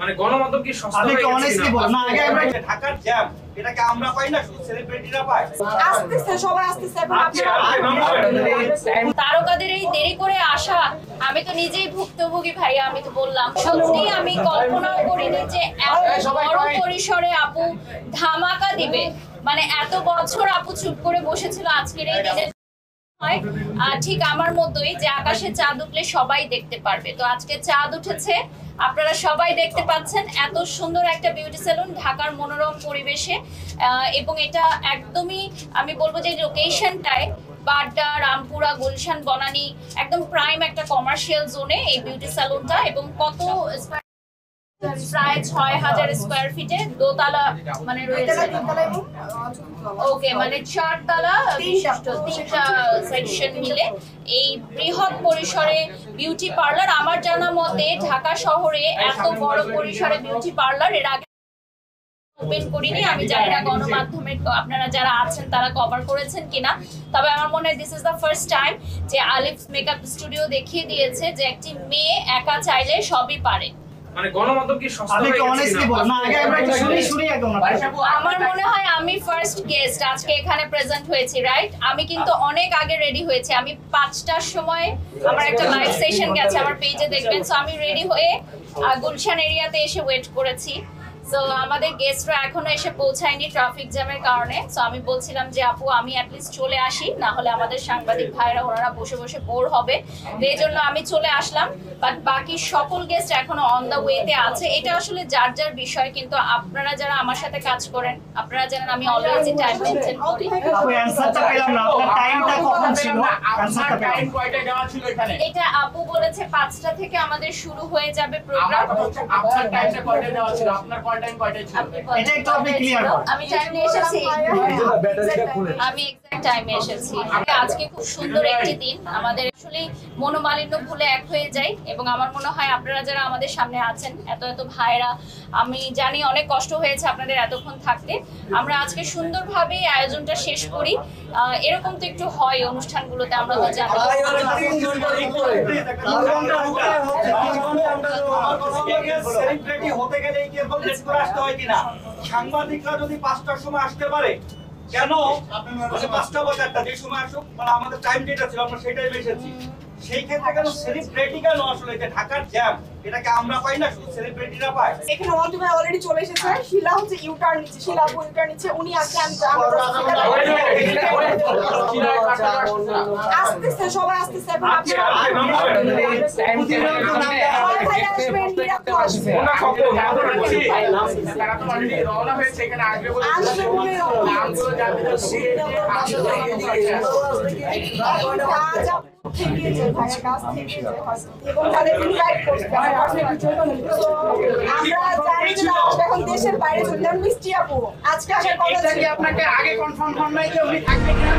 মানে গণমাধ্যম কি সস্তা হয়ে গেছে? অনেস্টলি বল না, আগে আমরা ঢাকার জ্যাম এটাকে আমরা পাই না, শুধু সেলিব্রিটিরা পায়। আসতেছে সবাই আসতেছে এখন তারকাদের এই দেরি করে আসা, আমি তো নিজেই ভুক্তভোগী ভাইয়া। আমি তো বললাম সত্যি আমি কল্পনাও করিনি যে এত বড় পরিসরে আপু ধামাকা দিবে। মানে এত বছর আপু চুপ করে বসেছিল, আজকের এই দিনে ঠিক আমার মতোই যে আকাশে চাঁদ উঠলে সবাই দেখতে পারবে। তো আজকে চাঁদ উঠেছে, আপনারা সবাই দেখতে পাচ্ছেন। এত সুন্দর একটা বিউটি সেলুন ঢাকার মনোরম পরিবেশে, এবং এটা একদমই আমি বলবো যে লোকেশনটায় বাড্ডা, রামপুরা, গুলশান, বনানী, একদম প্রাইম একটা কমার্শিয়াল জোনে এই বিউটি সেলুনটা। এবং কত প্রায় ৬,০০০ স্কয়ার ফিটে দোতলা মানে রয়েছে। ওকে, মানে ৪ তলা বিশিষ্ট ৩টা সেকশন মিলে এই বৃহৎ পরিসরে বিউটি পার্লার। আমার জানা মতে ঢাকা শহরে এত বড় পরিসরে বিউটি পার্লার এর আগে ওপেন করিনি। আমি জানি না গণমাধ্যমে আপনারা যারা আছেন তারা কভার করেছেন কিনা, তবে আমার মনে হয় this is the first time যে আলিফ মেকআপ স্টুডিও দেখিয়ে দিয়েছে যে একটি মেয়ে একা চাইলে সবই পারে। মানে গণমাধ্যম কি সস্তা হয়ে গেছে? অনেস্টলি বল না, আগে আমরা শুনি আমার মনে হয় আমি ফার্স্ট গেস্ট আজকে এখানে প্রেজেন্ট হয়েছি, রাইট? আমি কিন্তু অনেক আগে রেডি হয়েছি। আমি 5টার সময় আমার একটা লাইভ সেশন গেছে, আমার পেজে দেখবেন। সো আমি রেডি হয়ে গুলশান এরিয়াতে এসে ওয়েট করেছি। সো আমাদের গেস্টরা এখনো এসে পৌঁছায়নি ট্রাফিক জ্যামের কারণে। সো আমি বলছিলাম যে আপু আমি অ্যাটলিস্ট চলে আসি, না হলে আমাদের সাংবাদিক ভাইরা ওনারা বসে বসে বোর হবে। এই জন্য আমি চলে আসলাম। বাট বাকি সকল গেস্ট এখনো অন দ্য ওয়েতে আছে। এটা আসলে যার যার বিষয়, কিন্তু আপনারা যারা আমার সাথে কাজ করেন আপনারা জানেন আমি অলওয়েজই টাইম মেইনটেইন করি। আপু অ্যানসারটা পেলাম না, আপনার টাইমটা কখন ছিল? অ্যানসারটা টাইম কয়টা দেওয়া ছিল এখানে? এটা আপু বলেছে 5টা থেকে আমাদের শুরু হয়ে যাবে প্রোগ্রাম। আপনার টাইমটা কয়টা দেওয়া ছিল? আপনার টাইম কয়টা ছিল? এটা একটু আপনি ক্লিয়ার করুন। আমি টাইমে এসেছি, আমি এক্সাক্ট টাইমে এসেছি। আজকে খুব সুন্দর একটি দিন, আমাদের আসলে মনোমালিন্য ভুলে এক হয়ে যায়। এবং আমার মনে হয় আপনারা যারা আমাদের সামনে আছেন এত এত ভাইরা, আমি জানি অনেক কষ্ট হয়েছে আপনাদের এতক্ষণ থাকতে। আমরা আজকে সুন্দরভাবে আয়োজনটা শেষ করি। এরকম তো একটু হয় অনুষ্ঠানগুলোতে, আমরা তো জানি। সেলিব্রিটি হতে গেলে কি এরকম লেট করে আসতে হয় কিনা? সাংবাদিকরা যদি 5টার সময় আসতে পারে, কেন 5টা বা 4টা যে সময় আসুক, মানে আমাদের টাইম যেটা ছিল আমরা সেই টাইমে এসেছি। সেই ক্ষেত্রে কেন সেলিব্রিটি কেন আসলে যে ঢাকার জ্যাম এটাকে আমরা পাই না, শুধু সেলিব্রিটিরা পায়। এখানে ওয়ান্টু ভাই অলরেডি চলে এসেছে। শিলা হচ্ছে ইউটার্ন নিচ্ছে, শিলা আপু ইউটার্ন নিচ্ছে। উনি আসছে, আসতেছে সবাই আসতেছে এখন আপনারা ভাই আসবেন, আপু আসবে তারা তো অলরেডি রওনা হয়েছে, এখানে আসবে বলে আসবে বলে নামগুলো জানতে চাচ্ছি। এবং তাদের ইনভাইট করছে। আমরা জানি যে এখন দেশের বাইরে চলে যান। মিষ্টি আপু আজকে আসার কথা ছিল, আপনাকে আগে কনফার্ম হন নাই যে উনি থাকবেন না?